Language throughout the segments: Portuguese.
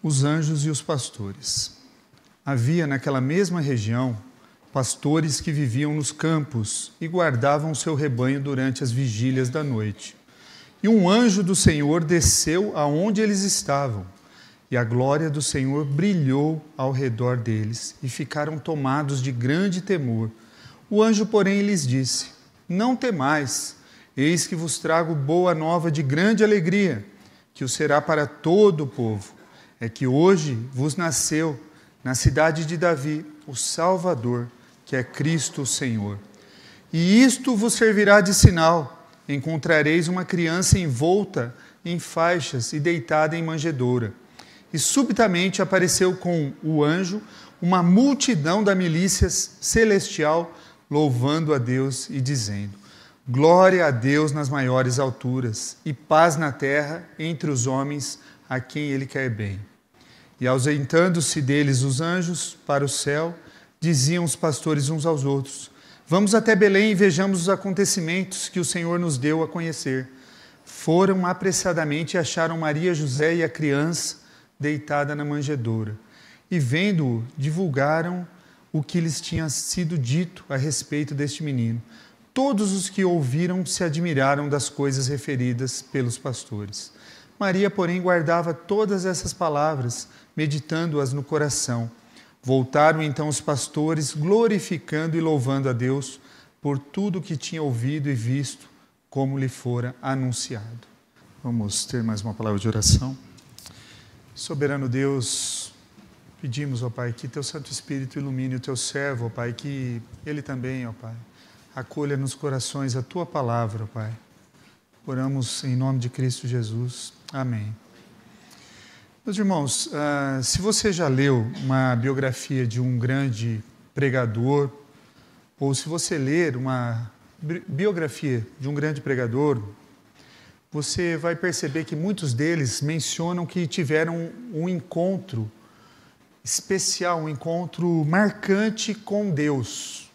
Os anjos e os pastores. Havia naquela mesma região pastores que viviam nos campos e guardavam o seu rebanho durante as vigílias da noite. E um anjo do Senhor desceu aonde eles estavam, e a glória do Senhor brilhou ao redor deles, e ficaram tomados de grande temor. O anjo, porém, lhes disse: Não temais, eis que vos trago boa nova de grande alegria, que o será para todo o povo. É que hoje vos nasceu, na cidade de Davi, o Salvador, que é Cristo o Senhor. E isto vos servirá de sinal: encontrareis uma criança envolta em faixas e deitada em manjedoura. E subitamente apareceu com o anjo uma multidão da milícia celestial, louvando a Deus e dizendo: Glória a Deus nas maiores alturas, e paz na terra entre os homens a quem Ele quer bem. E ausentando-se deles os anjos para o céu, diziam os pastores uns aos outros: Vamos até Belém e vejamos os acontecimentos que o Senhor nos deu a conhecer. Foram apressadamente e acharam Maria, José e a criança deitada na manjedoura. E vendo-o, divulgaram o que lhes tinha sido dito a respeito deste menino. Todos os que ouviram se admiraram das coisas referidas pelos pastores. Maria, porém, guardava todas essas palavras, meditando-as no coração. Voltaram então os pastores, glorificando e louvando a Deus por tudo que tinha ouvido e visto, como lhe fora anunciado. Vamos ter mais uma palavra de oração. Soberano Deus, pedimos, ó Pai, que Teu Santo Espírito ilumine o Teu servo, ó Pai, que Ele também, ó Pai, acolha nos corações a Tua palavra, ó Pai. Oramos em nome de Cristo Jesus. Amém. Meus irmãos, se você já leu uma biografia de um grande pregador, ou se você ler uma biografia de um grande pregador, você vai perceber que muitos deles mencionam que tiveram um encontro especial, um encontro marcante com Deus.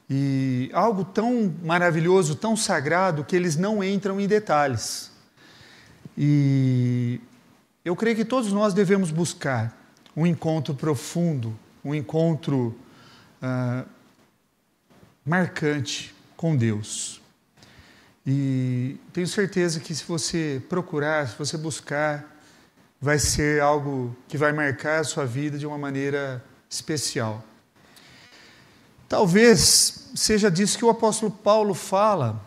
E algo tão maravilhoso, tão sagrado, que eles não entram em detalhes. E eu creio que todos nós devemos buscar um encontro profundo, um encontro marcante com Deus. E tenho certeza que se você procurar, se você buscar, vai ser algo que vai marcar a sua vida de uma maneira especial. Talvez seja disso que o apóstolo Paulo fala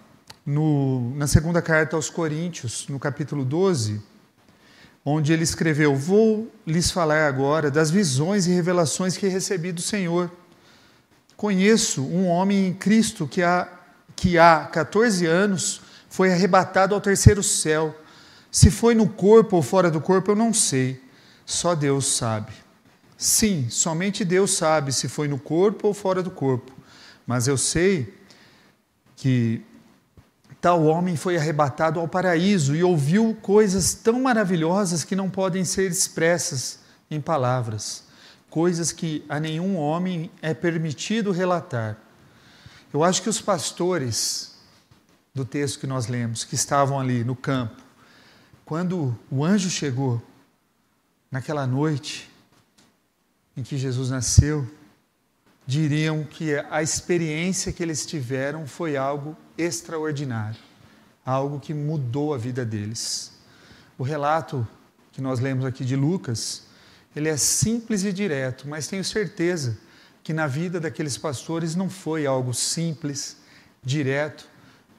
na segunda carta aos Coríntios, no capítulo 12, onde ele escreveu: Vou lhes falar agora das visões e revelações que recebi do Senhor. Conheço um homem em Cristo que há 14 anos foi arrebatado ao terceiro céu. Se foi no corpo ou fora do corpo, eu não sei. Só Deus sabe. Sim, somente Deus sabe se foi no corpo ou fora do corpo. Mas eu sei que tal homem foi arrebatado ao paraíso e ouviu coisas tão maravilhosas que não podem ser expressas em palavras. Coisas que a nenhum homem é permitido relatar. Eu acho que os pastores do texto que nós lemos, que estavam ali no campo, quando o anjo chegou naquela noite em que Jesus nasceu, diriam que a experiência que eles tiveram foi algo extraordinário, algo que mudou a vida deles. O relato que nós lemos aqui de Lucas, ele é simples e direto, mas tenho certeza que na vida daqueles pastores não foi algo simples, direto,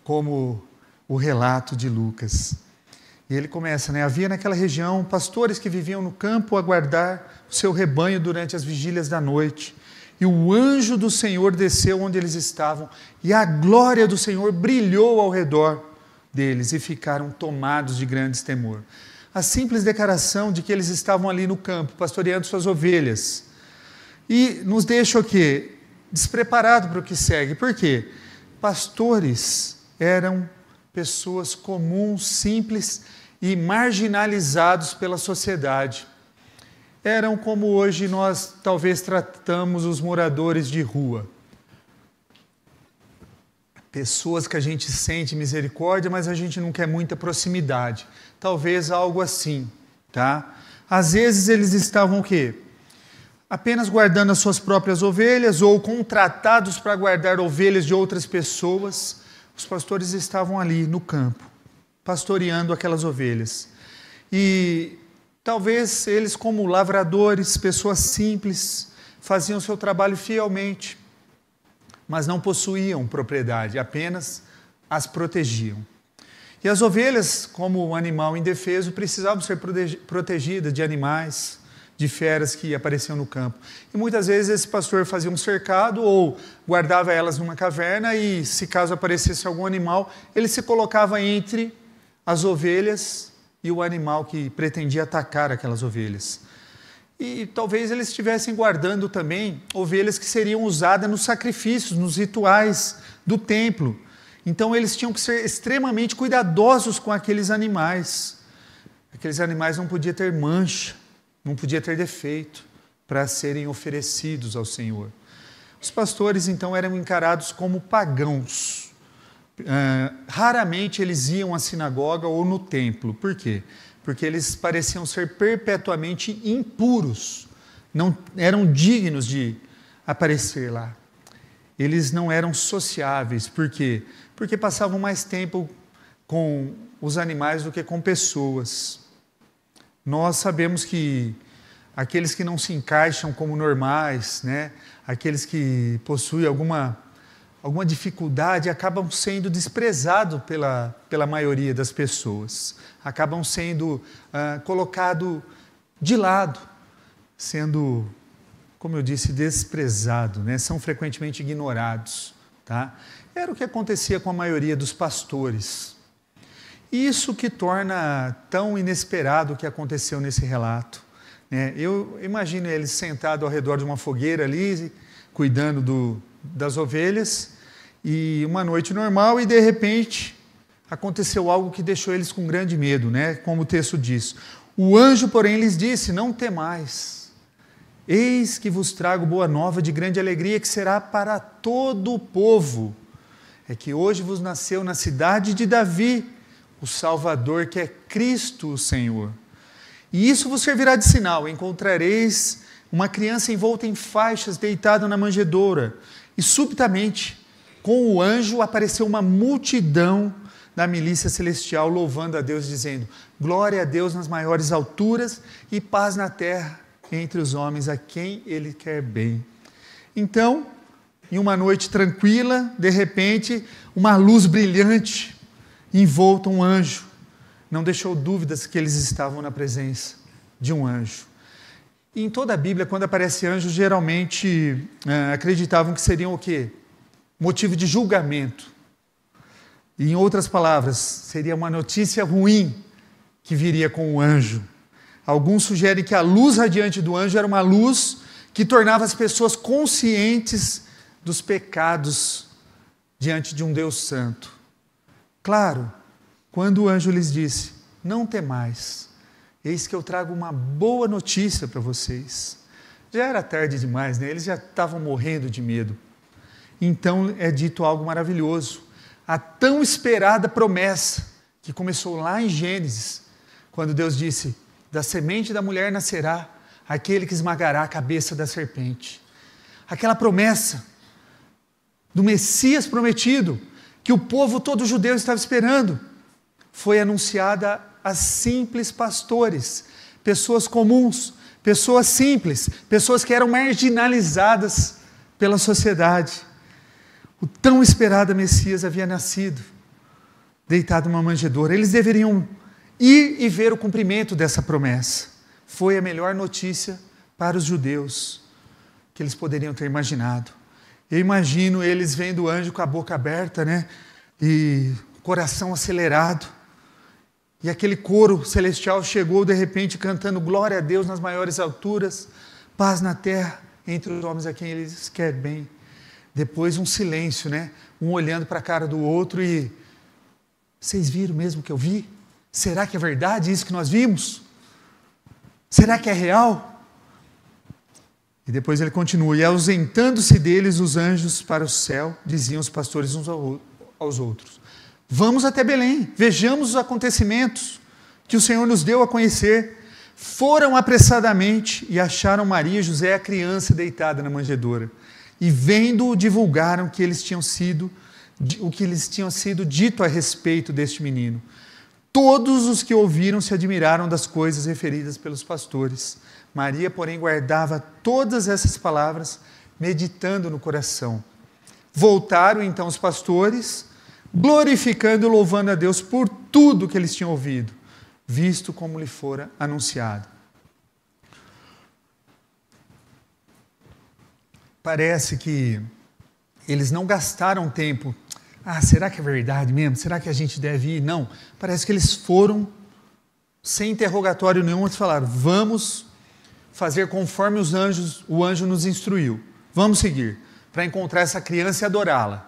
como o relato de Lucas. E ele começa, havia naquela região pastores que viviam no campo a guardar o seu rebanho durante as vigílias da noite. E o anjo do Senhor desceu onde eles estavam, e a glória do Senhor brilhou ao redor deles, e ficaram tomados de grande temor. A simples declaração de que eles estavam ali no campo, pastoreando suas ovelhas, e nos deixa o quê? Despreparado para o que segue. Por quê? Pastores eram pessoas comuns, simples e marginalizados pela sociedade. Eram como hoje nós talvez tratamos os moradores de rua. Pessoas que a gente sente misericórdia, mas a gente não quer muita proximidade. Talvez algo assim, tá? Às vezes eles estavam o quê? Apenas guardando as suas próprias ovelhas ou contratados para guardar ovelhas de outras pessoas. Os pastores estavam ali no campo, pastoreando aquelas ovelhas. E talvez eles, como lavradores, pessoas simples, faziam seu trabalho fielmente, mas não possuíam propriedade, apenas as protegiam. E as ovelhas, como um animal indefeso, precisavam ser protegidas de animais, de feras que apareciam no campo. E muitas vezes esse pastor fazia um cercado ou guardava elas numa caverna e, se caso aparecesse algum animal, ele se colocava entre as ovelhas e o animal que pretendia atacar aquelas ovelhas. E talvez eles estivessem guardando também ovelhas que seriam usadas nos sacrifícios, nos rituais do templo. Então eles tinham que ser extremamente cuidadosos com aqueles animais. Aqueles animais não podiam ter mancha, não podiam ter defeito para serem oferecidos ao Senhor. Os pastores então eram encarados como pagãos. Raramente eles iam à sinagoga ou no templo. Por quê? Porque eles pareciam ser perpetuamente impuros, não eram dignos de aparecer lá. Eles não eram sociáveis. Por quê? Porque passavam mais tempo com os animais do que com pessoas. Nós sabemos que aqueles que não se encaixam como normais, né? Aqueles que possuem alguma dificuldade, acabam sendo desprezados pela maioria das pessoas. Acabam sendo colocados de lado, sendo, como eu disse, desprezados, né? São frequentemente ignorados. Tá? Era o que acontecia com a maioria dos pastores. Isso que torna tão inesperado o que aconteceu nesse relato. Né? Eu imagino eles sentados ao redor de uma fogueira ali, cuidando das ovelhas, e uma noite normal, e de repente aconteceu algo que deixou eles com grande medo, né? Como o texto diz. O anjo, porém, lhes disse: não temais, eis que vos trago boa nova de grande alegria, que será para todo o povo. É que hoje vos nasceu na cidade de Davi o Salvador, que é Cristo o Senhor. E isso vos servirá de sinal: encontrareis uma criança envolta em faixas, deitada na manjedoura. E subitamente, com o anjo, apareceu uma multidão da milícia celestial, louvando a Deus, dizendo: glória a Deus nas maiores alturas e paz na terra entre os homens a quem Ele quer bem. Então, em uma noite tranquila, de repente, uma luz brilhante envolta um anjo. Não deixou dúvidas que eles estavam na presença de um anjo. E em toda a Bíblia, quando aparece anjo, geralmente acreditavam que seriam o quê? Motivo de julgamento. E, em outras palavras, seria uma notícia ruim que viria com o anjo. Alguns sugerem que a luz radiante do anjo era uma luz que tornava as pessoas conscientes dos pecados diante de um Deus santo. Claro, quando o anjo lhes disse: não temais, eis que eu trago uma boa notícia para vocês. Já era tarde demais, né? Eles já estavam morrendo de medo. Então é dito algo maravilhoso. A tão esperada promessa que começou lá em Gênesis, quando Deus disse: da semente da mulher nascerá aquele que esmagará a cabeça da serpente. Aquela promessa do Messias prometido, que o povo todo judeu estava esperando, foi anunciada a simples pastores, pessoas comuns, pessoas simples, pessoas que eram marginalizadas pela sociedade. O tão esperado Messias havia nascido, deitado numa manjedoura. Eles deveriam ir e ver o cumprimento dessa promessa. Foi a melhor notícia para os judeus que eles poderiam ter imaginado. Eu imagino eles vendo o anjo com a boca aberta, né? E coração acelerado. E aquele coro celestial chegou de repente cantando glória a Deus nas maiores alturas, paz na terra entre os homens a quem eles quer bem. Depois um silêncio, né? Um olhando para a cara do outro e: vocês viram mesmo o que eu vi? Será que é verdade isso que nós vimos? Será que é real? E depois ele continua: e ausentando-se deles os anjos para o céu, diziam os pastores uns aos outros: vamos até Belém, vejamos os acontecimentos que o Senhor nos deu a conhecer. foram apressadamente e acharam Maria e José a criança deitada na manjedoura. E vendo-o, divulgaram o que lhes tinha sido dito a respeito deste menino. Todos os que ouviram se admiraram das coisas referidas pelos pastores. Maria, porém, guardava todas essas palavras, meditando no coração. Voltaram então os pastores, glorificando e louvando a Deus por tudo que eles tinham ouvido, visto como lhe fora anunciado. Parece que eles não gastaram tempo. Será que é verdade mesmo? Será que a gente deve ir? Não. Parece que eles foram, sem interrogatório nenhum, eles falaram, vamos fazer conforme o anjo nos instruiu. Vamos seguir, para encontrar essa criança e adorá-la.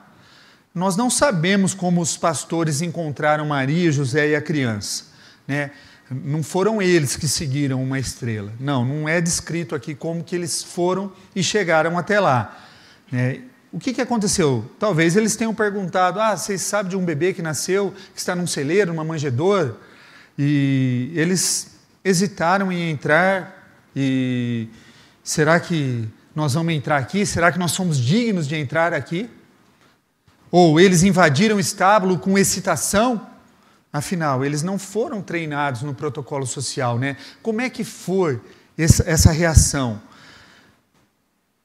Nós não sabemos como os pastores encontraram Maria, José e a criança, né? Não foram eles que seguiram uma estrela. Não é descrito aqui como que eles foram e chegaram até lá, né? O que aconteceu? Talvez eles tenham perguntado, vocês sabem de um bebê que nasceu, que está num celeiro, numa manjedoura? E eles hesitaram em entrar, e será que nós vamos entrar aqui? Será que nós somos dignos de entrar aqui? Ou eles invadiram o estábulo com excitação? Afinal, eles não foram treinados no protocolo social, né? Como é que foi essa reação?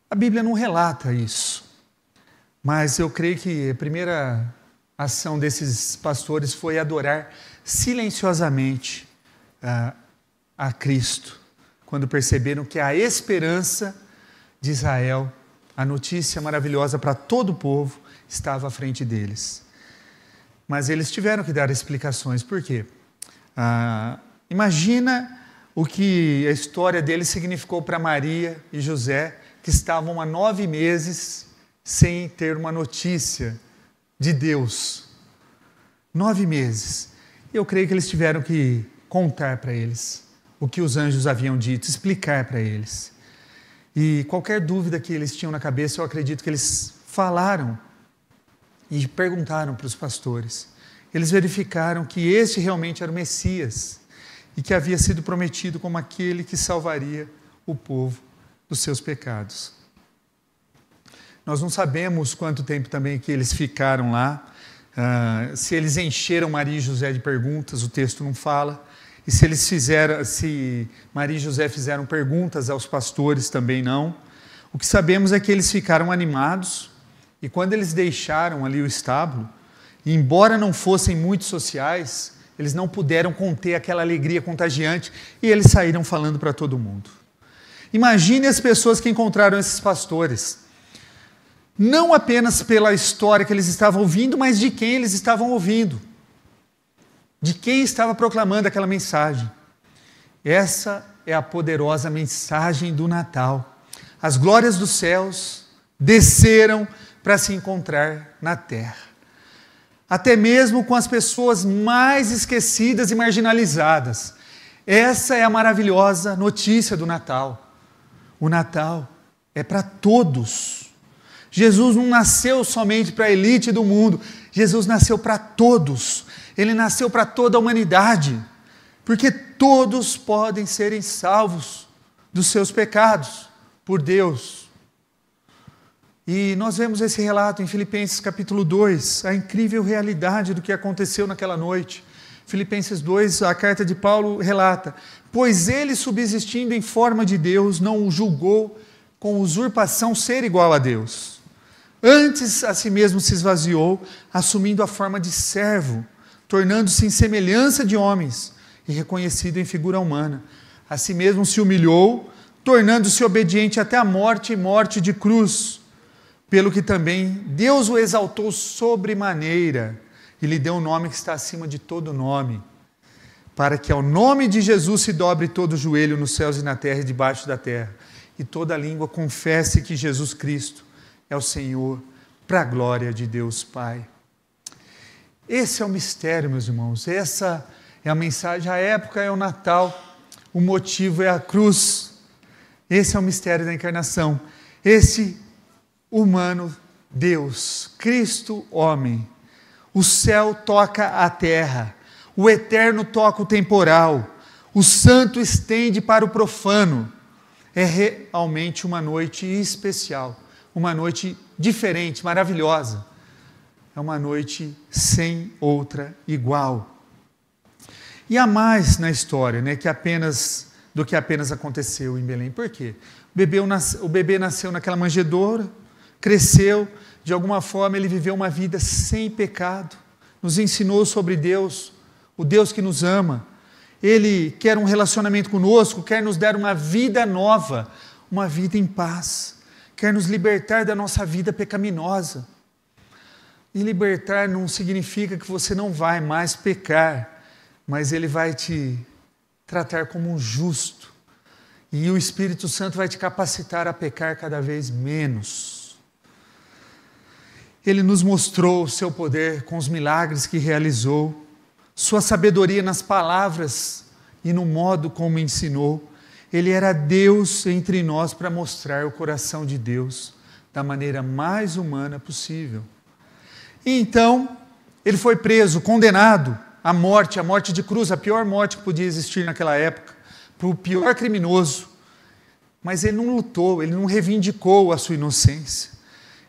A Bíblia não relata isso. Mas eu creio que a primeira ação desses pastores foi adorar silenciosamente a Cristo, quando perceberam que a esperança de Israel, a notícia maravilhosa para todo o povo, estava à frente deles. Mas eles tiveram que dar explicações. Por quê? Imagina o que a história deles significou para Maria e José, que estavam há 9 meses sem ter uma notícia de Deus. 9 meses. Eu creio que eles tiveram que contar para eles o que os anjos haviam dito, explicar para eles. E qualquer dúvida que eles tinham na cabeça, eu acredito que eles falaram e perguntaram para os pastores. Eles verificaram que este realmente era o Messias e que havia sido prometido como aquele que salvaria o povo dos seus pecados. Nós não sabemos quanto tempo também que eles ficaram lá, se eles encheram Maria e José de perguntas, o texto não fala, e se Maria e José fizeram perguntas aos pastores, também não. O que sabemos é que eles ficaram animados, e quando eles deixaram ali o estábulo, embora não fossem muito sociais, eles não puderam conter aquela alegria contagiante, e eles saíram falando para todo mundo. Imagine as pessoas que encontraram esses pastores, não apenas pela história que eles estavam ouvindo, mas de quem eles estavam ouvindo, de quem estava proclamando aquela mensagem. Essa é a poderosa mensagem do Natal. As glórias dos céus desceram para se encontrar na terra. Até mesmo com as pessoas mais esquecidas e marginalizadas. Essa é a maravilhosa notícia do Natal. O Natal é para todos. Jesus não nasceu somente para a elite do mundo, Jesus nasceu para todos, Ele nasceu para toda a humanidade, porque todos podem serem salvos dos seus pecados por Deus. E nós vemos esse relato em Filipenses capítulo 2, a incrível realidade do que aconteceu naquela noite. Filipenses 2, a carta de Paulo relata, pois ele, subsistindo em forma de Deus, não o julgou com usurpação ser igual a Deus. Antes, a si mesmo se esvaziou, assumindo a forma de servo, tornando-se em semelhança de homens e reconhecido em figura humana. A si mesmo se humilhou, tornando-se obediente até a morte e morte de cruz, pelo que também Deus o exaltou sobremaneira e lhe deu um nome que está acima de todo nome, para que ao nome de Jesus se dobre todo o joelho nos céus e na terra e debaixo da terra, e toda língua confesse que Jesus Cristo é o Senhor, para a glória de Deus Pai. Esse é o mistério, meus irmãos. Essa é a mensagem. A época é o Natal, o motivo é a cruz. Esse é o mistério da encarnação. Esse humano Deus, Cristo homem. O céu toca a terra, o eterno toca o temporal, O santo estende para o profano. É realmente uma noite especial, uma noite diferente, maravilhosa. É uma noite sem outra igual. E há mais na história, né, do que apenas aconteceu em Belém. Por quê? O bebê nasceu naquela manjedoura, cresceu, de alguma forma ele viveu uma vida sem pecado, nos ensinou sobre Deus, o Deus que nos ama. Ele quer um relacionamento conosco, quer nos dar uma vida nova, uma vida em paz, quer nos libertar da nossa vida pecaminosa. E libertar não significa que você não vai mais pecar, mas Ele vai te tratar como um justo. E o Espírito Santo vai te capacitar a pecar cada vez menos. Ele nos mostrou o seu poder com os milagres que realizou, sua sabedoria nas palavras e no modo como ensinou. Ele era Deus entre nós para mostrar o coração de Deus da maneira mais humana possível. E então, ele foi preso, condenado à morte, a morte de cruz, a pior morte que podia existir naquela época, para o pior criminoso. Mas ele não lutou, ele não reivindicou a sua inocência.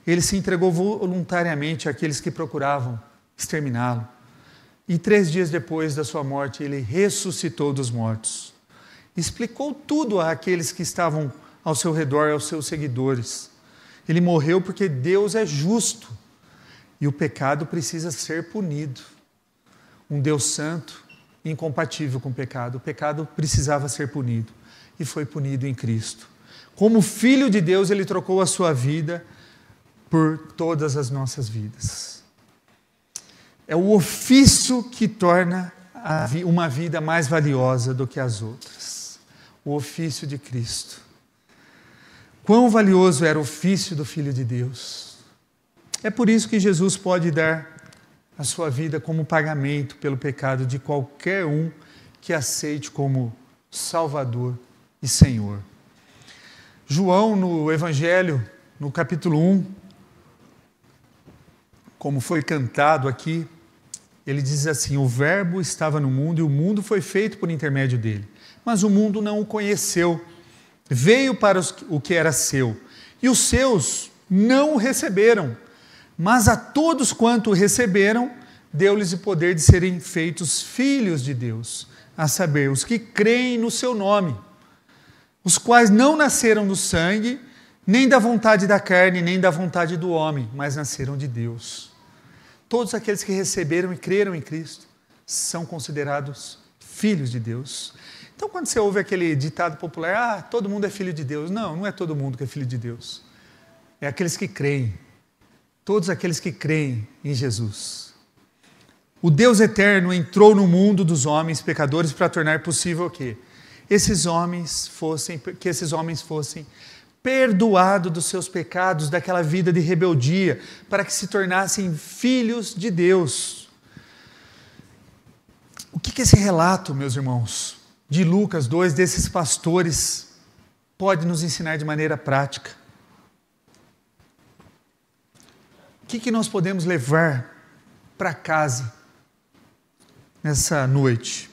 Ele se entregou voluntariamente àqueles que procuravam exterminá-lo. E 3 dias depois da sua morte, ele ressuscitou dos mortos. Explicou tudo àqueles que estavam ao seu redor, aos seus seguidores. Ele morreu porque Deus é justo e o pecado precisa ser punido. Um Deus santo, incompatível com o pecado precisava ser punido e foi punido em Cristo. Como Filho de Deus, ele trocou a sua vida por todas as nossas vidas. É o ofício que torna uma vida mais valiosa do que as outras. O ofício de Cristo. Quão valioso era o ofício do Filho de Deus. É por isso que Jesus pode dar a sua vida como pagamento pelo pecado de qualquer um que aceite como Salvador e Senhor. João, no Evangelho, no capítulo 1, como foi cantado aqui, ele diz assim: o verbo estava no mundo e o mundo foi feito por intermédio dele. Mas o mundo não o conheceu. Veio para o que era seu. E os seus não o receberam. Mas a todos quanto o receberam, deu-lhes o poder de serem feitos filhos de Deus. A saber, os que creem no seu nome. Os quais não nasceram do sangue, nem da vontade da carne, nem da vontade do homem, mas nasceram de Deus. Todos aqueles que receberam e creram em Cristo são considerados filhos de Deus. Então, quando você ouve aquele ditado popular, todo mundo é filho de Deus. Não, não é todo mundo que é filho de Deus. É aqueles que creem. Todos aqueles que creem em Jesus. O Deus eterno entrou no mundo dos homens pecadores para tornar possível o quê? Que esses homens fossem perdoado dos seus pecados, daquela vida de rebeldia, para que se tornassem filhos de Deus. O que esse relato, meus irmãos, de Lucas 2, desses pastores, pode nos ensinar de maneira prática? O que nós podemos levar para casa nessa noite?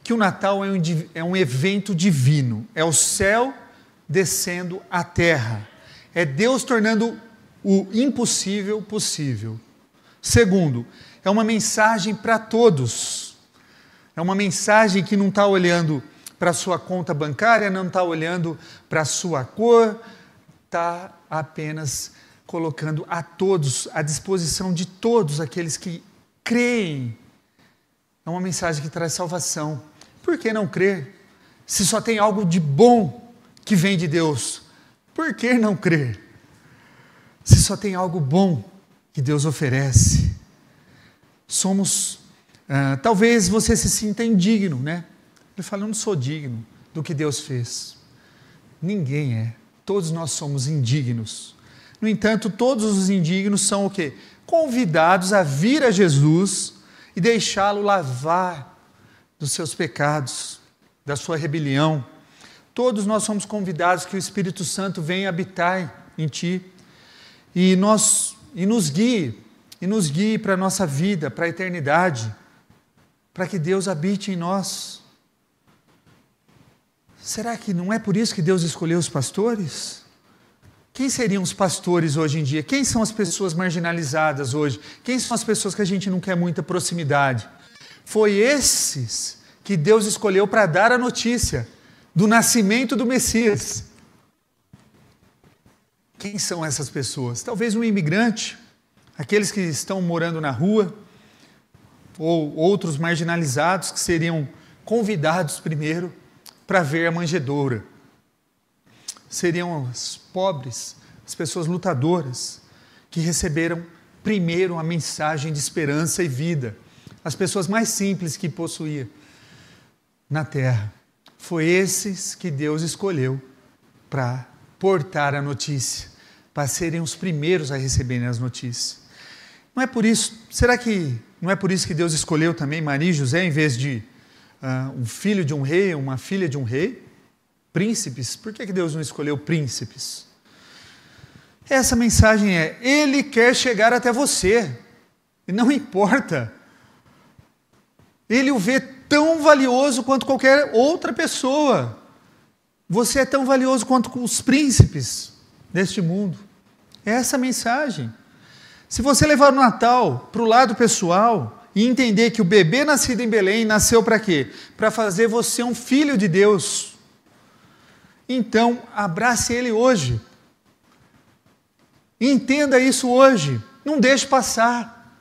Que o Natal é um evento divino, é o céu descendo à terra. É Deus tornando o impossível possível. Segundo, é uma mensagem para todos. É uma mensagem que não está olhando para a sua conta bancária, não está olhando para a sua cor, está apenas colocando a todos, à disposição de todos aqueles que creem. É uma mensagem que traz salvação. Por que não crer? Se só tem algo de bom que vem de Deus, por que não crer? Se só tem algo bom que Deus oferece. Talvez você se sinta indigno, né? Ele fala, eu não sou digno do que Deus fez. Ninguém é. Todos nós somos indignos. No entanto, todos os indignos são o quê? Convidados a vir a Jesus e deixá-lo lavar dos seus pecados, da sua rebelião. Todos nós somos convidados que o Espírito Santo venha habitar em ti e nos guie para a nossa vida, para a eternidade, para que Deus habite em nós. Será que não é por isso que Deus escolheu os pastores? Quem seriam os pastores hoje em dia? Quem são as pessoas marginalizadas hoje? Quem são as pessoas que a gente não quer muita proximidade? Foi esses que Deus escolheu para dar a notícia do nascimento do Messias. Quem são essas pessoas? Talvez um imigrante, aqueles que estão morando na rua, ou outros marginalizados que seriam convidados primeiro para ver a manjedoura. Seriam os pobres, as pessoas lutadoras, que receberam primeiro a mensagem de esperança e vida. As pessoas mais simples que possuía na terra. Foi esses que Deus escolheu para portar a notícia, para serem os primeiros a receberem as notícias. Não é por isso, será que não é por isso que Deus escolheu também Maria e José, em vez de um filho de um rei, uma filha de um rei? Príncipes? Por que Deus não escolheu príncipes? Essa mensagem é: Ele quer chegar até você, e não importa. Ele o vê tão valioso quanto qualquer outra pessoa. Você é tão valioso quanto os príncipes deste mundo. É essa a mensagem. Se você levar o Natal para o lado pessoal e entender que o bebê nascido em Belém nasceu para quê? Para fazer você um filho de Deus. Então, abrace ele hoje. Entenda isso hoje. Não deixe passar.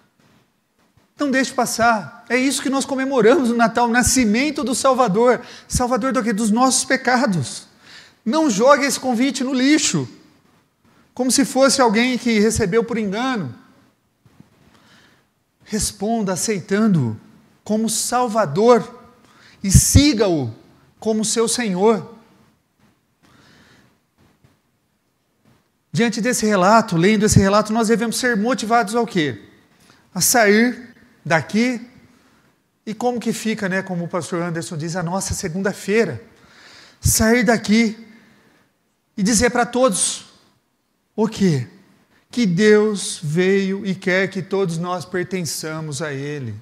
Não deixe passar. É isso que nós comemoramos no Natal, o nascimento do Salvador. Salvador do quê? Dos nossos pecados. Não jogue esse convite no lixo, como se fosse alguém que recebeu por engano. Responda aceitando-o como Salvador e siga-o como seu Senhor. Diante desse relato, lendo esse relato, nós devemos ser motivados ao quê? A sair daqui. E como que fica, né, como o pastor Anderson diz, a nossa segunda-feira? Sair daqui e dizer para todos o quê? Que Deus veio e quer que todos nós pertençamos a Ele.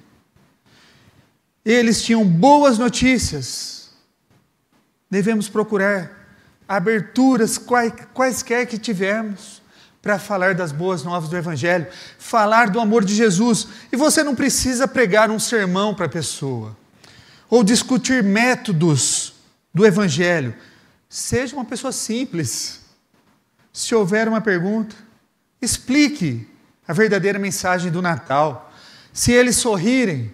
Eles tinham boas notícias. Devemos procurar aberturas, quaisquer que tivermos, para falar das boas novas do Evangelho, falar do amor de Jesus. E você não precisa pregar um sermão para a pessoa, ou discutir métodos do Evangelho. Seja uma pessoa simples. Se houver uma pergunta, explique a verdadeira mensagem do Natal. Se eles sorrirem,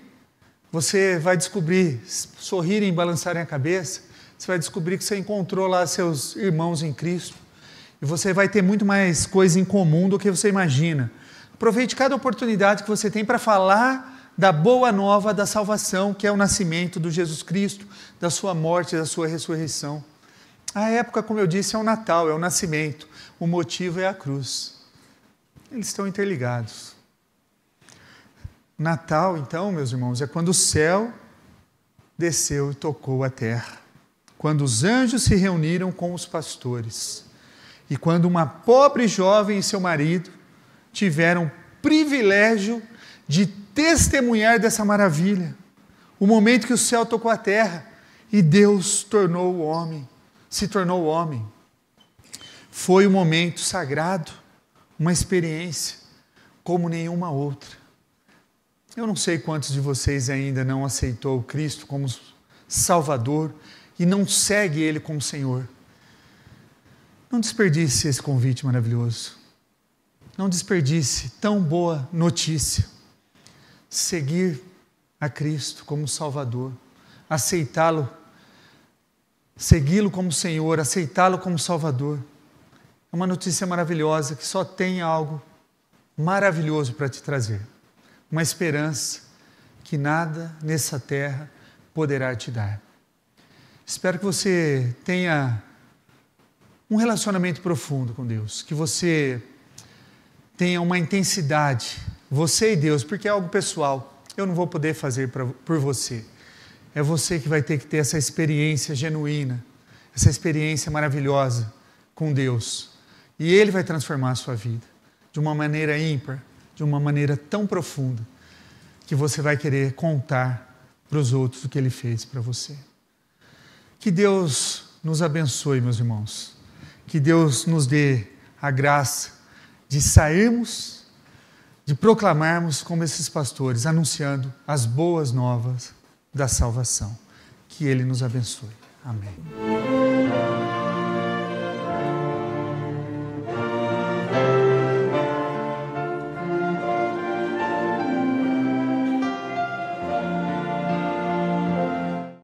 você vai descobrir, sorrirem e balançarem a cabeça, você vai descobrir que você encontrou lá seus irmãos em Cristo. E você vai ter muito mais coisa em comum do que você imagina. Aproveite cada oportunidade que você tem para falar da boa nova da salvação, que é o nascimento do Jesus Cristo, da sua morte e da sua ressurreição. A época, como eu disse, é o Natal, é o nascimento. O motivo é a cruz. Eles estão interligados. Natal, então, meus irmãos, é quando o céu desceu e tocou a terra. Quando os anjos se reuniram com os pastores. E quando uma pobre jovem e seu marido tiveram o privilégio de testemunhar dessa maravilha. O momento que o céu tocou a terra e Deus tornou o homem, se tornou homem. Foi um momento sagrado, uma experiência como nenhuma outra. Eu não sei quantos de vocês ainda não aceitou Cristo como Salvador e não segue Ele como Senhor. Não desperdice esse convite maravilhoso. Não desperdice tão boa notícia. Seguir a Cristo como Salvador, aceitá-lo, segui-lo como Senhor, aceitá-lo como Salvador. É uma notícia maravilhosa que só tem algo maravilhoso para te trazer. Uma esperança que nada nessa terra poderá te dar. Espero que você tenha um relacionamento profundo com Deus, que você tenha uma intensidade, você e Deus, porque é algo pessoal. Eu não vou poder fazer por você. É você que vai ter que ter essa experiência genuína, essa experiência maravilhosa com Deus. E Ele vai transformar a sua vida de uma maneira ímpar, de uma maneira tão profunda, que você vai querer contar para os outros o que Ele fez para você. Que Deus nos abençoe, meus irmãos. Que Deus nos dê a graça de sairmos, de proclamarmos como esses pastores, anunciando as boas novas da salvação. Que Ele nos abençoe. Amém.